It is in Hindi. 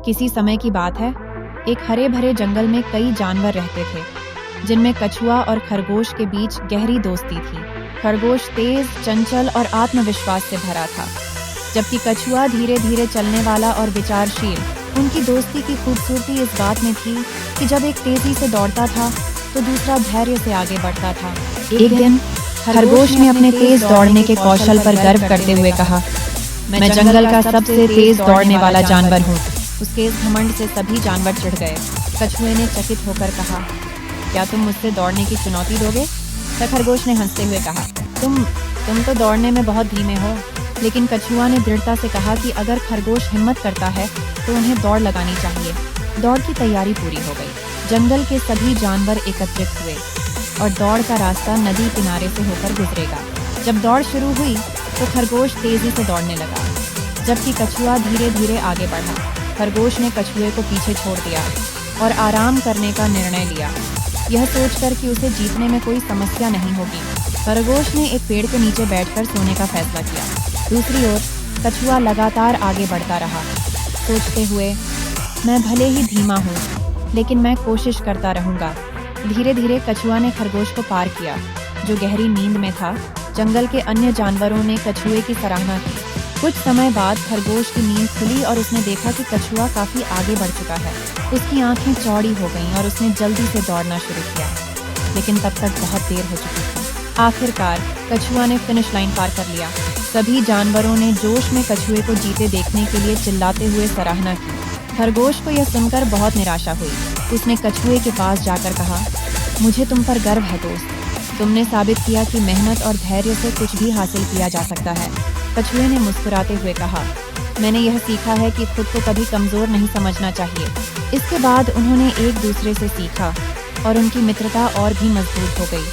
किसी समय की बात है, एक हरे भरे जंगल में कई जानवर रहते थे, जिनमें कछुआ और खरगोश के बीच गहरी दोस्ती थी। खरगोश तेज, चंचल और आत्मविश्वास से भरा था, जबकि कछुआ धीरे धीरे चलने वाला और विचारशील। उनकी दोस्ती की खूबसूरती इस बात में थी कि जब एक तेजी से दौड़ता था तो दूसरा धैर्य से आगे बढ़ता था। एक दिन खरगोश ने अपने तेज दौड़ने के कौशल पर गर्व करते हुए कहा, मैं जंगल का सबसे तेज दौड़ने वाला जानवर हूँ। उसके इस घमंड से सभी जानवर चिढ़ गए। कछुए ने चकित होकर कहा, क्या तुम मुझसे दौड़ने की चुनौती दोगे? तो खरगोश ने हंसते हुए कहा, तुम तो दौड़ने में बहुत धीमे हो। लेकिन कछुआ ने दृढ़ता से कहा कि अगर खरगोश हिम्मत करता है तो उन्हें दौड़ लगानी चाहिए। दौड़ की तैयारी पूरी हो गई। जंगल के सभी जानवर एकत्रित हुए और दौड़ का रास्ता नदी किनारे से होकर गुजरेगा। जब दौड़ शुरू हुई तो खरगोश तेजी से दौड़ने लगा, जबकि कछुआ धीरे धीरे आगे बढ़ा। खरगोश ने कछुए को पीछे छोड़ दिया और आराम करने का निर्णय लिया, यह सोचकर कि उसे जीतने में कोई समस्या नहीं होगी। खरगोश ने एक पेड़ के नीचे बैठकर सोने का फैसला किया। दूसरी ओर कछुआ लगातार आगे बढ़ता रहा, सोचते हुए, मैं भले ही धीमा हूँ, लेकिन मैं कोशिश करता रहूँगा। धीरे धीरे कछुआ ने खरगोश को पार किया, जो गहरी नींद में था। जंगल के अन्य जानवरों ने कछुए की सराहना की। कुछ समय बाद खरगोश की नींद खुली और उसने देखा कि कछुआ काफी आगे बढ़ चुका है। उसकी आंखें चौड़ी हो गईं और उसने जल्दी से दौड़ना शुरू किया, लेकिन तब तक बहुत देर हो चुकी थी। आखिरकार कछुआ ने फिनिश लाइन पार कर लिया। सभी जानवरों ने जोश में कछुए को जीते देखने के लिए चिल्लाते हुए सराहना की। खरगोश को यह सुनकर बहुत निराशा हुई। उसने कछुए के पास जाकर कहा, मुझे तुम पर गर्व है दोस्त। तुमने साबित किया कि मेहनत और धैर्य से कुछ भी हासिल किया जा सकता है। कछुए ने मुस्कुराते हुए कहा, मैंने यह सीखा है कि खुद को कभी कमजोर नहीं समझना चाहिए। इसके बाद उन्होंने एक दूसरे से सीखा और उनकी मित्रता और भी मजबूत हो गई।